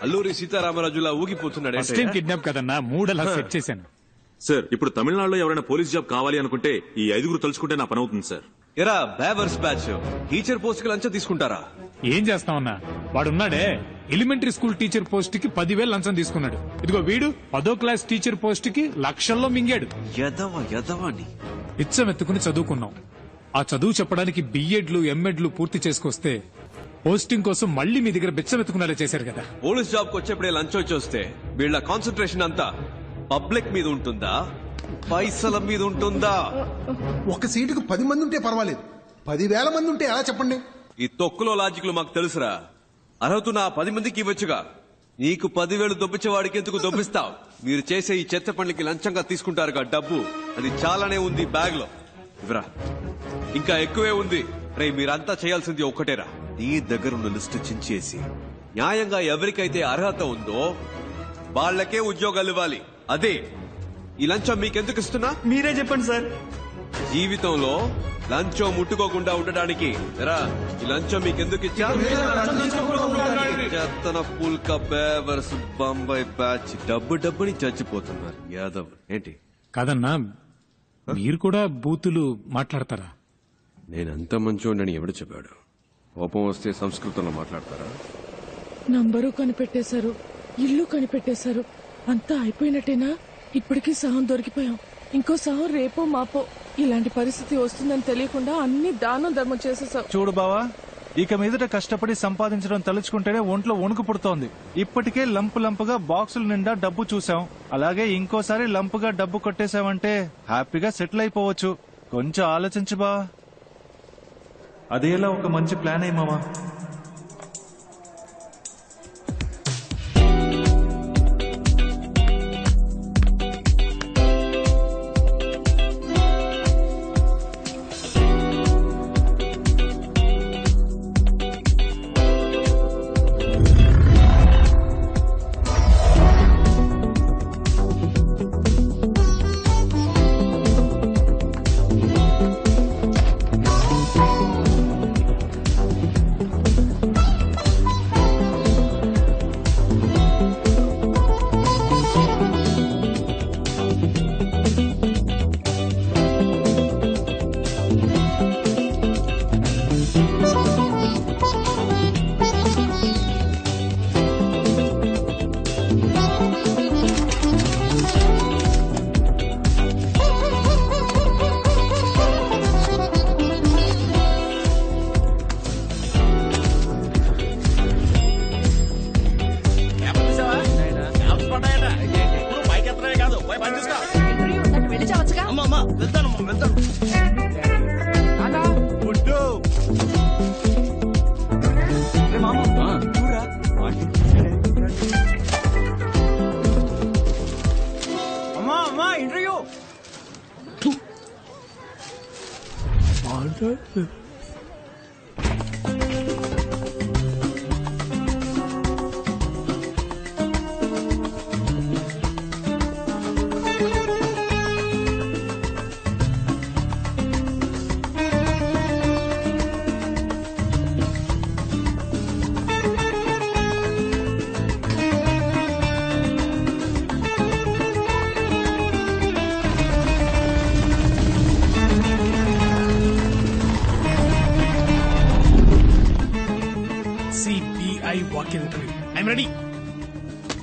Alluri సీతారామరాజులా ఊగిపోతున్నాడు. Kidnap కదన్నా, మూడలా set చేశాను sir. ఇప్పుడు తమిళనాడులో ఎవరైనా పోలీస్ జాబ్ కావాలి అనుకుంటే ఈ 5 తలుచుకుంటే నా పని అవుతుంది సార్. ఎరా బేవర్స్ బ్యాచ్, టీచర్ పోస్ట్ కి లంచం తీసుకుంటారా? ఏం చేస్తామన్నా, వాడున్నాడే ఎలిమెంటరీ స్కూల్ టీచర్ పోస్ట్ కి 10,000 లంచం తీసుకున్నాడు. ఇదిగో వీడు 10వ క్లాస్ టీచర్ పోస్ట్ కి లక్షల్లో మింగాడు. యదవాని ఇచ్చమెత్తుకుని చదువుకున్నాం. ఆ చదువు చెప్పడానికి బిఎడ్లు ఎంఎడ్లు పూర్తి చేసుకొస్తే పోస్టింగ్ కోసం మళ్లీ మీ దగ్గర బిచ్చమెత్తుకునేలా చేశారు కదా. పోలీస్ జాబ్ కు వచ్చేప్పుడే లంచం వచ్చేస్తే వీళ్ళ కాన్సన్ట్రేషన్ అంతా పబ్లిక్ మీద ఉంటుందా, పైసల మీద ఉంటుందా? ఒక సీటుకు 10 మంది ఉంటే పర్వాలేదు, 10,000 మంది ఉంటే ఎలా చెప్పండి? ఈ తొక్కులో లాజిక్లు మాకు తెలుసురా. అర్హత నా 10 మందికి ఇవ్వచ్చుగా. నీకు 10,000 దొబ్బించేవాడికి ఎందుకు దొబ్బిస్తావు? మీరు చేసే ఈ చెత్త పనులకి లంచంగా తీసుకుంటారుగా డబ్బు, అది చాలానే ఉంది బ్యాగ్ లో. ఇవరా, ఇంకా ఎక్కువే ఉంది. రే మీరంతా చేయాల్సింది ఒక్కటేరా, నీ దగ్గరున్న లిస్టు చించేసి న్యాయంగా ఎవరికైతే అర్హత ఉందో వాళ్లకే ఉద్యోగాలు ఇవ్వాలి. అదే ఈ లంచం మీకెందుకు ఇస్తున్నా మీరే చెప్పండి సార్. జీవితంలో లంచం ముట్టుకోకుండా ఉండడానికి రా, ఈ లంచం మీకెందుకు ఇచ్చా? చెత్తన పుల్క బేవర్స్ బొంబాయి బ్యాచ్ డబ్బుని చచ్చిపోతున్నారు యాదవ్. ఏంటి కాదన్నా, మీరు కూడా బూతులు మాట్లాడతారా? నేనంత మంచోడని ఎవడు చెప్పాడు? కోపం వస్తే సంస్కృతంలో మాట్లాడతారా? నంబరు కనిపెట్టేశారు, ఇల్లు కనిపెట్టేశారు, అంతా అయిపోయినట్టేనా? ఇప్పటికీ సహం దొరికిపోయాం. ఇంకో సహం రేపో మాపో. ఇలాంటి పరిస్థితి వస్తుందని తెలియకుండా అన్ని దానం ధర్మం చేసేసావు. చూడు బావా, ఇక మీదట కష్టపడి సంపాదించడం తలుచుకుంటేనే ఒంట్లో వణుకు పుడుతోంది. ఇప్పటికే లంపుగా బాక్సుల నిండా డబ్బు చూసాం, అలాగే ఇంకోసారి లంపుగా డబ్బు కొట్టేశావంటే హ్యాపీగా సెటిల్ అయిపోవచ్చు. కొంచెం ఆలోచించు బా. అదేలా ఒక మంచి ప్లాన్ అయ్యమావా.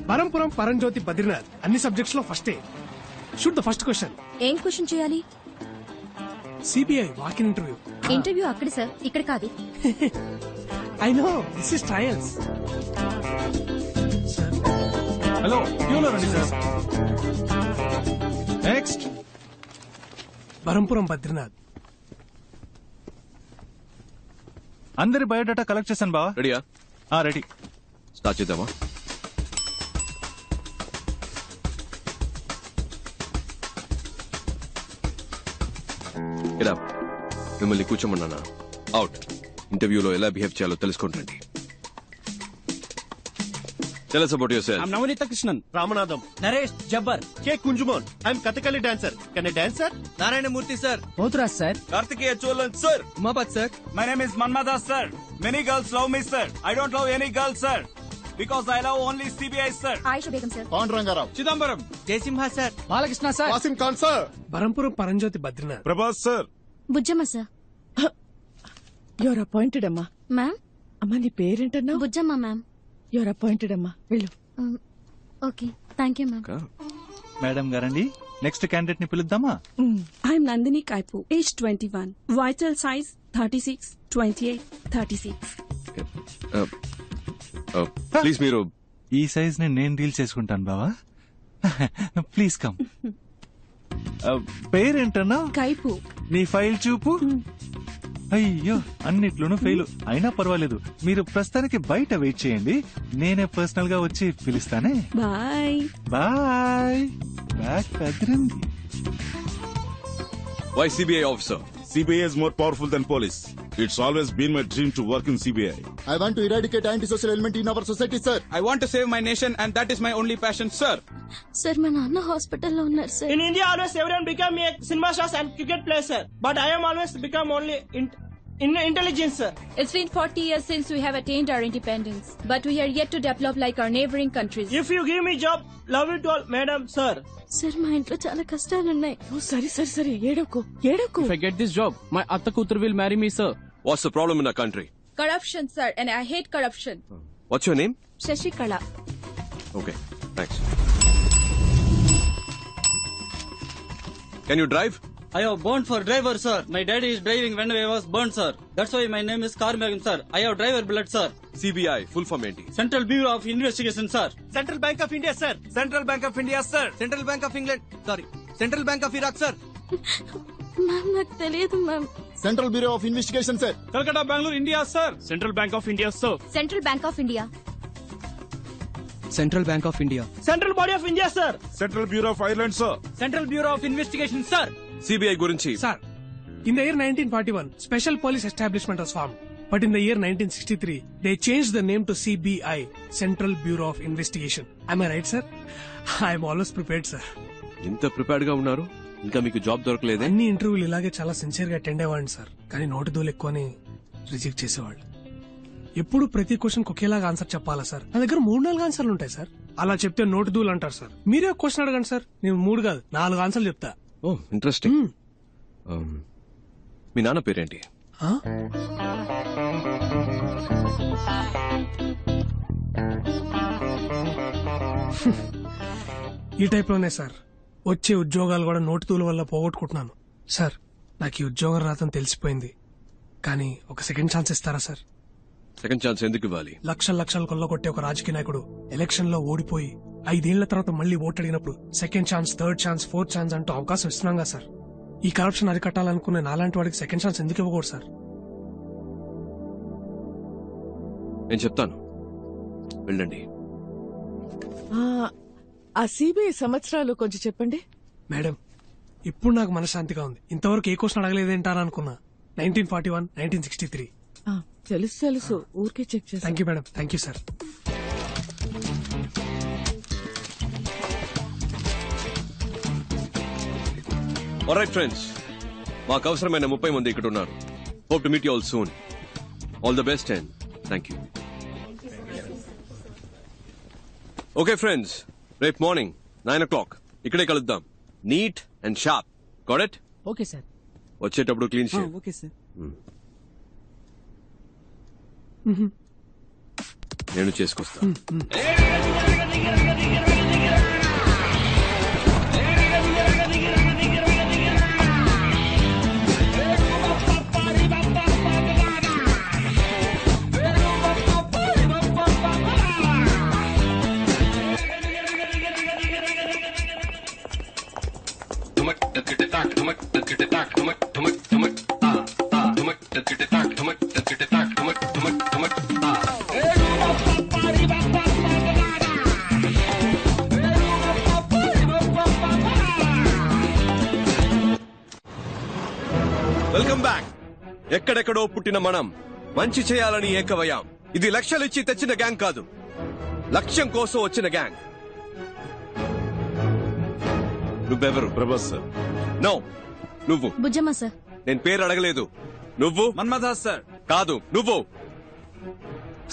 పరంపురం పరంజ్యోతి బద్రీనాథ్ అన్ని సబ్జెక్ట్స్ లో ఫస్టే. Shoot the first question. ఏం క్వశ్చన్ చేయాలి? CBI walk in interview. Interview అక్కడ సార్, ఇక్కడ కాదు. I know, this is trials. Hello, క్యూలో రండి సార్. నెక్స్ట్. పరంపురం బద్రీనాథ్. అందరి బయోడేటా కలెక్ట్ చేశాను బా. రెడీయా? రెడీ. స్టార్ట్ చేద్దామా? మిమ్మల్ని కూర్చోమన్నానా? అవుట్. ఇంటర్వ్యూలో ఎలా బిహేవ్ చేయాలో తెలుసుకుంటండి. Tell us about yourself. I'm Navanita Krishnan. Ramanadam. Naresh Jabbar. K. Kunjumon. I'm Kathakali dancer. Can I dance, sir? Narayana Murthy, sir. Mothuraj, sir. Kartikeya Cholan, sir. Umapat, sir. My name is Manmada, sir. Many girls love me, sir. I don't love any girl, sir. because I love only CBI, sir. Ayusha Begum sir. Pawan Rangarao, Chidambaram, Jaisimha, sir. Balakrishna sir. Wasim Khan sir, Barampuram Paranjyothi Badrinath. Prabhas sir. Bujjamma sir. Your appointed అమ్మా. Ma'am. అమ్మా నీ పేరేంటన్నా? Bujjamma ma'am. Your appointed అమ్మా, వెళ్ళు. Okay, thank you ma'am. Madam గారండి, next candidate ని పిలుద్దామా? I'm Nandini Kaipu, age 21. Vital size 36, 28, 36. Please మీరు ఈ సైజ్ ని నేను డీల్ చేసుకుంటాను బావా. Please come. పేరేంటన్నా? Kaipu. నీ ఫైల్ చూపు. అయ్యో, అన్నిట్లోనూ ఫెయిల్. అయినా పర్వాలేదు, మీరు ప్రస్తుతానికి బయట వెయిట్ చేయండి, నేనే పర్సనల్ గా వచ్చి పిలుస్తానే. Bye. బాయ్. బ్యాక్ కదిరింది. Why CBI officer? CBI is more powerful than police. It's always been my dream to work in CBI. I want to eradicate antisocial element in our society, sir. I want to save my nation and that is my only passion, sir. Sir మా నాన్న హాస్పిటల్లో ఉన్నారు sir. In India, always everyone become a cinema stars and cricket player, sir. But I am always become only in intelligence, sir. It's been 40 years since we have attained our independence, but we are yet to develop like our neighboring countries. If you give me job, love it all, madam, sir. Sir మా ఇంట్లో చాలా కష్టాలున్నాయి. సరే ఏడవకు. If I get this job, my atta kutur will marry me, sir. What's the problem in our country? Corruption, sir, and I hate corruption. What's your name? Sasikala. Okay, thanks. Can you drive? I have born for driver, sir. My daddy is driving when I was born, sir. That's why my name is Karmagam, sir. I have driver blood, sir. CBI full form ఏంటి? Central Bureau of Investigation, sir. Central Bank of India, sir. Central Bank of India, sir. Central Bank of England. Sorry. Central Bank of Iraq, sir. Ma'am నాకు తెలియదు ma'am. Central Bureau of Investigation, sir. Calcutta, Bangalore, India, sir. Central Bank of India, sir. Central bank of India. Central Bank of India. Central Body of India, sir. Central Bureau of Ireland, sir. Central Bureau of Investigation, sir. CBI గురించి Sir, in the year 1941, Special Police Establishment was formed. But in the year 1963, they changed the name to CBI, Central Bureau of Investigation. Am I right, sir? I am always prepared, sir. ఇంత prepared గా ఉన్నారు, ఇంకా మీకు job దొరకలేదే? అన్ని ఇంటర్వ్యూలు ఇలాగే చాలా sincere గా అటెండ్ అయ్యేవాడిని సార్, కానీ నోటి దూలు ఎక్కువని రిజెక్ట్ చేసేవాళ్ళు. ఎప్పుడు ప్రతి క్వశ్చన్ ఒకేలాగా ఆన్సర్ చెప్పాలా సార్? నా దగ్గర 3-4 ఆన్సర్లు ఉంటాయి సార్. అలా చెప్తే నోటి దూలు అంటారు సార్. మీరే క్వశ్చన్ అడగండి సార్, నేను 3 కాదు 4 ఆన్సర్లు చెప్తా. ఓ ఇంట్రెస్టింగ్. మీ నాన్న పేరేంటి? ఈ టైప్ లోనే సార్ వచ్చే ఉద్యోగాలు కూడా నోటి తూల వల్ల పోగొట్టుకుంటున్నాను సార్. నాకు ఈ ఉద్యోగం రాదని తెలిసిపోయింది, కానీ ఒక సెకండ్ ఛాన్స్ ఇస్తారా సార్? సెకండ్ ఛాన్స్ ఎందుకు ఇవ్వాలి? లక్షలు కొల్లగొట్టే ఒక రాజకీయ నాయకుడు ఎలక్షన్ లో ఓడిపోయి 5 ఏళ్ల తర్వాత మళ్ళీ ఓటు అడిగినప్పుడు second chance, third chance, fourth chance అంటూ అవకాశం ఇస్తున్నాం కదా సార్. ఈ కరప్షన్ అరికట్టాలనుకునే నాలాంటి వాడికి సెకండ్ ఛాన్స్ ఎందుకు ఇవ్వకూడదు సార్? నేను చెప్తాను, వెళ్ళండి. ఆ సిబిఐ సంవత్సరాలు కొంచెం చెప్పండి. మేడం, ఇప్పుడు నాకు మనశ్శాంతిగా ఉంది. ఇంతవరకు ఏ క్వశ్చన్ అడగలేదేంటారా అనుకున్నా. 1941, 1963. తెలుసు, ఊరికే చెక్ చేస్తాను. Thank you madam, thank you sir. Alright friends, మాకు అవసరమైన 30 మంది ఇక్కడ ఉన్నారు. Hope to meet you all soon. All the best and thank you. Okay friends, రేపు మార్నింగ్ 9 o'clock ఇక్కడే కలుద్దాం. Neat and sharp. Got it? Okay, sir. వచ్చేటప్పుడు clean shave. Okay, sir. నేను చేసుకొస్తా. Welcome back. ఎక్కడెక్కడో పుట్టిన మనం మంచి చేయాలని ఏకమయ్యాం. ఇది లక్షలు ఇచ్చి తెచ్చిన గ్యాంగ్ కాదు, లక్ష్యం కోసం వచ్చిన గ్యాంగ్. నువ్వెవరు? ప్రభాస్ సార్. నో, నువ్వు. బుజ్జమ్మ సార్. నేను పేరు అడగలేదు. నువ్వు? మన్మథాస్ సార్. కాదు, నువ్వు.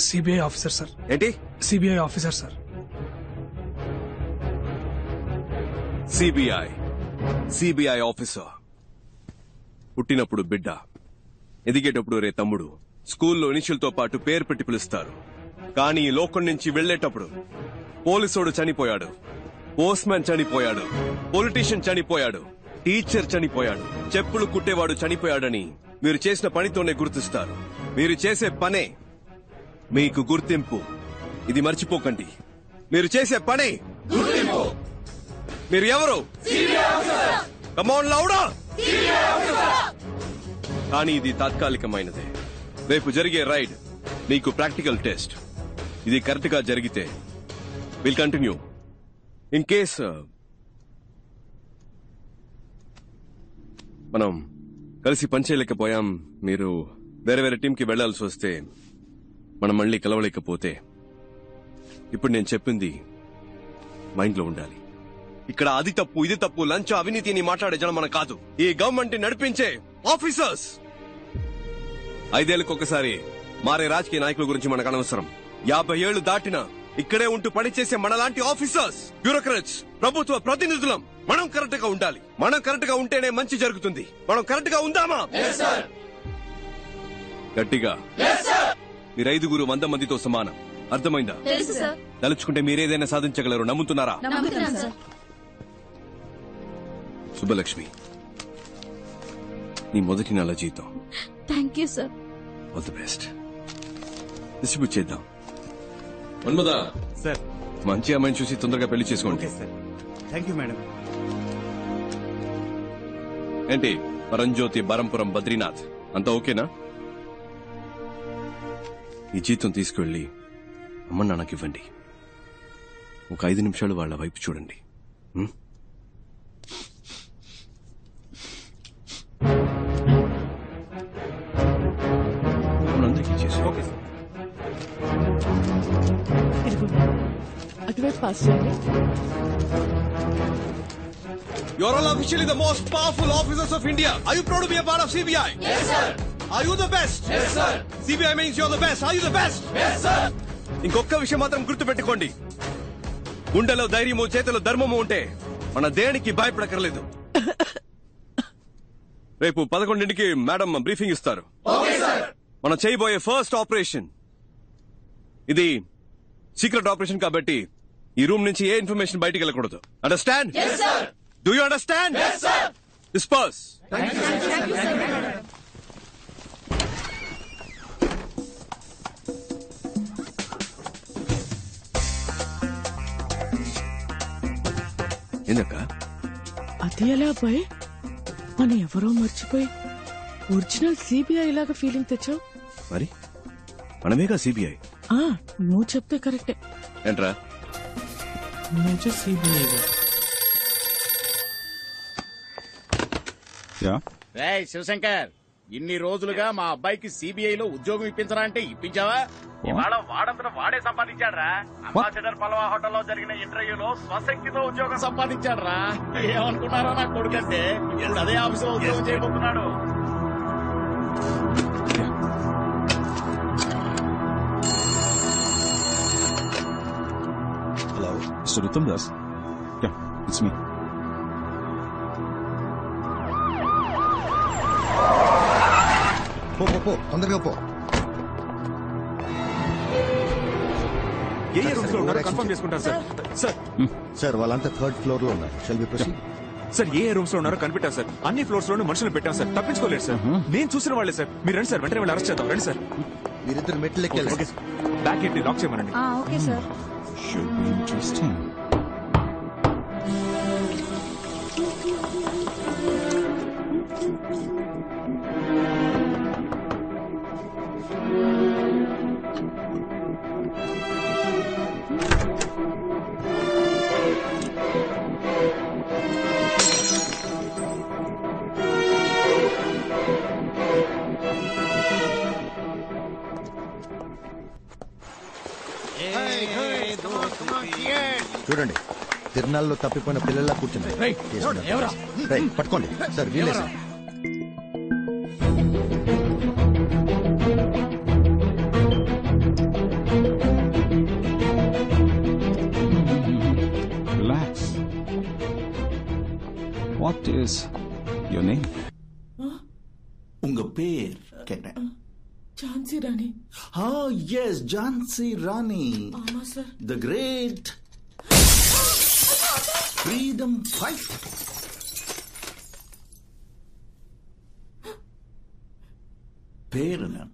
CBI officer sir. ఏంటి? CBI officer sir. CBI officer. పుట్టినప్పుడు బిడ్డ, ఎదిగేటప్పుడు రే తమ్ముడు, స్కూల్లో ఇనిషియల్ తో పాటు పేరు పెట్టి పిలుస్తారు. కానీ ఈ లోకం నుంచి వెళ్లేటప్పుడు పోలీసోడు చనిపోయాడు, పోస్ట్ మ్యాన్ చనిపోయాడు, పొలిటీషియన్ చనిపోయాడు, టీచర్ చనిపోయాడు, చెప్పులు కుట్టేవాడు చనిపోయాడని మీరు చేసిన పనితోనే గుర్తిస్తారు. మీరు చేసే పనే మీకు గుర్తింపు. ఇది మర్చిపోకండి. మీరు చేసే పనే గుర్తింపు. మీరు ఎవరు? కమాన్ లౌడా. కానీ ఇది తాత్కాలికమైనదే. రేపు జరిగే రైడ్ నీకు ప్రాక్టికల్ టెస్ట్. ఇది కరెక్ట్ గా జరిగితే విల్ కంటిన్యూ. ఇన్ కేస్ మనం కలిసి పనిచేయలేకపోయాం, మీరు వేరే వేరే టీంకి వెళ్లాల్సి వస్తే, మనం మళ్ళీ కలవలేకపోతే, ఇప్పుడు నేను చెప్పింది మైండ్ లో ఉండాలి. ఇక్కడ అది తప్పు ఇది తప్పు లంచ్ అవినీతిని మాట్లాడే జనం మన కాదు, ఈ గవర్నమెంట్ నడిపించే ఆఫీసర్స్. 5 ఏళ్లకు ఒకసారి మారే రాజకీయ నాయకుల గురించి మనకు అనవసరం. 50 ఏళ్లు దాటినా ఇక్కడే ఉంటూ పనిచేసే మనలాంటి ఆఫీసర్స్, బ్యూరోక్రాట్స్, ప్రభుత్వ ప్రతినిధులం మనం కరెక్ట్ గా ఉండాలి. మనం కరెక్ట్ గా ఉంటేనే మంచి జరుగుతుంది. మనం కరెక్ట్ గా ఉందామా? గట్టిగా. మీరు 5 100 మందితో సమానం. అర్థమైందా? తలుచుకుంటే మీరేదైనా సాధించగలరు. నమ్ముతున్నారా? సుబ్బలక్ష్మి, నీ మొదటి నెల జీతం. Thank you sir. All the best. Distribute చేద్దాం. మన్మదా సార్, మంచి అమ్మాయిని చూసి తొందరగా పెళ్లి చేసుకోండి. Thank you madam. ఏంటి పరంజ్యోతి, బరంపురం, బద్రీనాథ్ అంతా ఓకేనా? ఈ జీతం తీసుకువెళ్ళి అమ్మ నాన్నకి ఇవ్వండి. ఒక 5 నిమిషాలు వాళ్ళ వైపు చూడండి. అందరికీ చేసి ఓకే సార్. అటువైపు పాస్ చేయండి. You are all officially the most powerful officers of India. Are you proud to be a part of CBI? Yes, sir. Are you the best? Yes, sir. CBI means you're the best. Are you the best? Yes, sir. ఇంకొక విషయం మాత్రం గుర్తుపెట్టుకోండి. గుండెలో ధైర్యము, చేతిలో ధర్మము ఉంటే మన దేనికి భయపడకర్లేదు. రేపు 11ంటికి మేడం బ్రీఫింగ్ ఇస్తారు. Okay, sir. మనం చేయబోయే ఫస్ట్ ఆపరేషన్ ఇది సీక్రెట్ ఆపరేషన్ కాబట్టి ఈ రూమ్ నుంచి ఏ ఇన్ఫర్మేషన్ బయటికి వెళ్ళకూడదు. Understand? Yes, sir. Do you understand? Yes, sir. Disperse. Thank you, sir. Thank you, sir. ఏందక్క? అది ఎలా అబ్బాయి? మన ఎవరో మర్చిపోయి ఒరిజినల్ సిబిఐ లాగా ఫీలింగ్ తెచ్చావు. మరి మనమేగా సిబిఐ. నువ్వు చెప్తే కరెక్టే. ఏంట్రా? సిబిఐ శివశంకర్, ఇన్ని రోజులుగా మా అబ్బాయికి సిబిఐలో ఉద్యోగం ఇప్పించరా అంటే ఇప్పించావా? ఇవాళ వాడంతట వాడే సంపాదించాడ్రా. అంబాసిడర్ పల్వా హోటల్లో జరిగిన ఇంటర్వ్యూలో స్వశక్తితో ఉద్యోగం సంపాదించాడ్రా. ఏమనుకున్నారో నా కొడుకంటే ఇప్పుడు అదే ఆఫీసులో ఉద్యోగం చేయబోతున్నాడు. Hello, Mr. Uttam Das. Yeah, it's me. పో తొందరగా పో. ఏ రూమ్స్ లో ఉన్నారో కన్ఫర్మ్ చేసుకుంటారు సార్. సార్ సార్ వాళ్ళంతా 3rd ఫ్లోర్ లో ఉన్నారు. Shall be proceed. Sir A rooms లో ఉన్నారో కనిపెట్టారు సార్. అన్ని ఫ్లోర్స్ లోనూ మనుషులు పెట్టాం సార్. తప్పించుకోలేదు సార్. నేను చూసిన వాళ్ళే సార్. మీరు రండి సార్, వెంటనే వాళ్ళు అరెస్ట్ చేద్దాం. రండి సార్. మీరిద్దరు మెట్లు ఎక్కాలి. బ్యాక్ గేట్ లాక్ చేయమనండి. Okay sir. Should be interesting. చూడండి, తిరునాళ్ళలో తప్పిపోయిన పిల్లల్లా కూర్చున్నారు. పట్టుకోండి సార్, వీలే sir. What is your name? உங்க பேர் கேட்டேன். ఝాన్సీ రాణి. ఎస్ ఝాన్సీ రాణి, ஆமா sir. The great freedom fight. பேர் என்ன?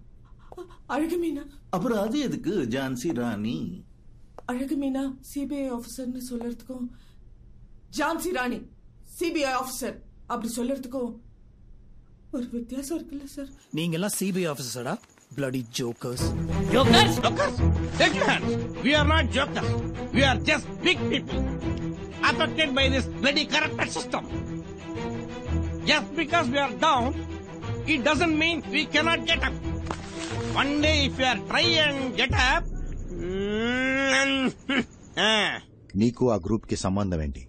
அழகு மீனா. அப்புறம் அது எதுக்கு ఝాన్సీ ராணி? அழகு மீனா சிபிஐ ஆபீசர்னு சொல்றதுக்கும் ఝాన్సీ ராணி சிபிஐ ஆபீசர் அப்படி சொல்றதுக்கும் ஒரு வித்தியாசம் இருக்குல்ல சார்? நீங்க எல்லாம் CBI ஆபீசரா? bloody jokers. Jokers? Take your hands. We are not jokers. We are just big people affected by this bloody corrupted system. Just because we are down, it doesn't mean we cannot get up. One day if we are try and get up, నీకు ఆ group కి సంబంధం ఏంటి?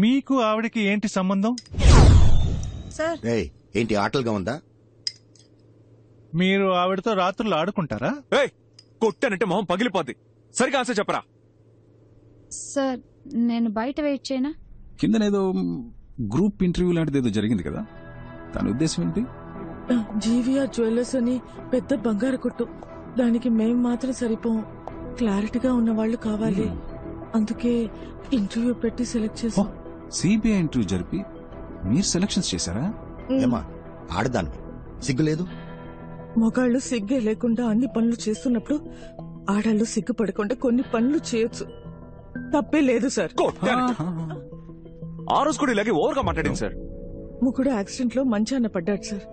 మీకు ఆవిడకి ఏంటి సంబంధం? Sir ఏయ్, ఏంటి ఆటలుగా ఉందా? మీరు ఆవిడతో రాత్రులు ఆడుకుంటారా? కొట్టానంటే మొహం పగిలిపోద్ది. సరిగా ఆన్సర్ చెప్పరా? సార్ నేను బయట వెయిట్ చేయనా? కిందనేదో గ్రూప్ ఇంటర్వ్యూ లాంటిది ఏదో జరిగింది కదా, దాని ఉద్దేశం ఏంటి? జీవీఆర్ జ్యువెలర్స్ అని పెద్ద బంగారు కొట్టు, దానికి మేం మాత్రం సరిపోం. క్లారిటీగా ఉన్న వాళ్ళు కావాలి. అందుకే ఇంటర్వ్యూ పెట్టి సెలెక్ట్ చేసాం. సిబిఐ ఇంటర్వ్యూ జరిపి మీరు సెలక్షన్స్ చేశారా? ఏమా ఆడదాన్ని సిగ్గులేదు? మొగాళ్ళు సిగ్గే లేకుండా అన్ని పనులు చేస్తున్నప్పుడు ఆడాళ్ళు సిగ్గుపడకుండా కొన్ని పనులు చేయొచ్చు. తప్పే లేదు సార్. ఆ రోజు కూడా ఇలాగే ఓవర్ గా మాట్లాడింది సార్. ముగ్గుడు యాక్సిడెంట్ లో మంచాన పడ్డాడు సార్.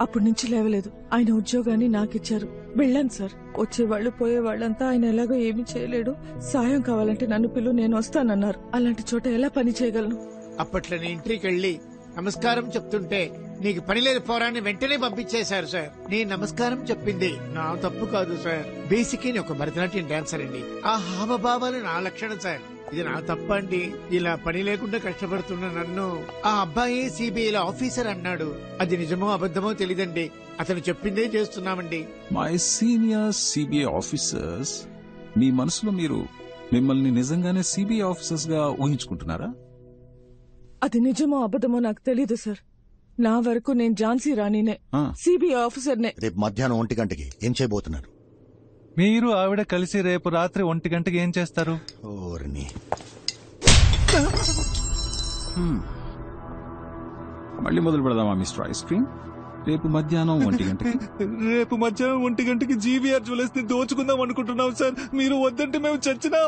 అప్పటి నుంచి లేవలేదు. ఆయన ఉద్యోగాన్ని నాకిచ్చారు. వెళ్ళాను సార్. వచ్చేవాళ్లు పోయేవాళ్ళంతా ఆయన ఎలాగో ఏమీ చేయలేడు, సాయం కావాలంటే నన్ను పిలు, నేను వస్తానన్నారు. అలాంటి చోట ఎలా పని చేయగలను? అప్పట్లో నీ ఇంటికి వెళ్లి నమస్కారం చెప్తుంటే నీకు పని లేదు పోరాన్ని వెంటనే పంపించేశారు సార్. నీ నమస్కారం చెప్పింది నా తప్పు కాదు సార్. బేసిక్ ని ఒక భరతనాట్యం డాన్సర్ అండి. ఆ హావభావాలు నా లక్షణం సార్. ఇది నా తప్ప అండి. ఇలా పని లేకుండా కష్టపడుతున్న నన్ను ఆ అబ్బాయి సిబిఐలో ఆఫీసర్ అన్నాడు. అది నిజమో అబద్ధమో తెలీదండి. అతను చెప్పిందే చేస్తున్నామండి. మై సీనియర్ సిబిఐ ఆఫీసర్స్, మీ మనసులో మీరు మిమ్మల్ని నిజంగానే సిబిఐ ఆఫీసర్స్ గా ఊహించుకుంటున్నారా? అది నిజమో అబద్ధమో నాకు తెలీదు సార్. నా వరకు నేను ఝాన్సీ రాణినే, సిబిఐ ఆఫీసర్నే. రేపు మధ్యాహ్నం 1 గంటకి ఏం చేయబోతున్నారు? మీరు ఆవిడ కలిసి రేపు రాత్రి 1 గంటకి ఏం చేస్తారు? ఓర్ని మళ్ళీ మొదలు పెడదామా మిస్టర్ ఐస్ క్రీమ్? రేపు మధ్యాహ్నం 1 గంటకి. రేపు మధ్యాహ్నం 1 గంటకి జీవీఆర్ జ్యువెలర్స్ ని దోచుకుందాం అనుకుంటున్నాం సార్. మీరు వద్దంటే మేము చచ్చినా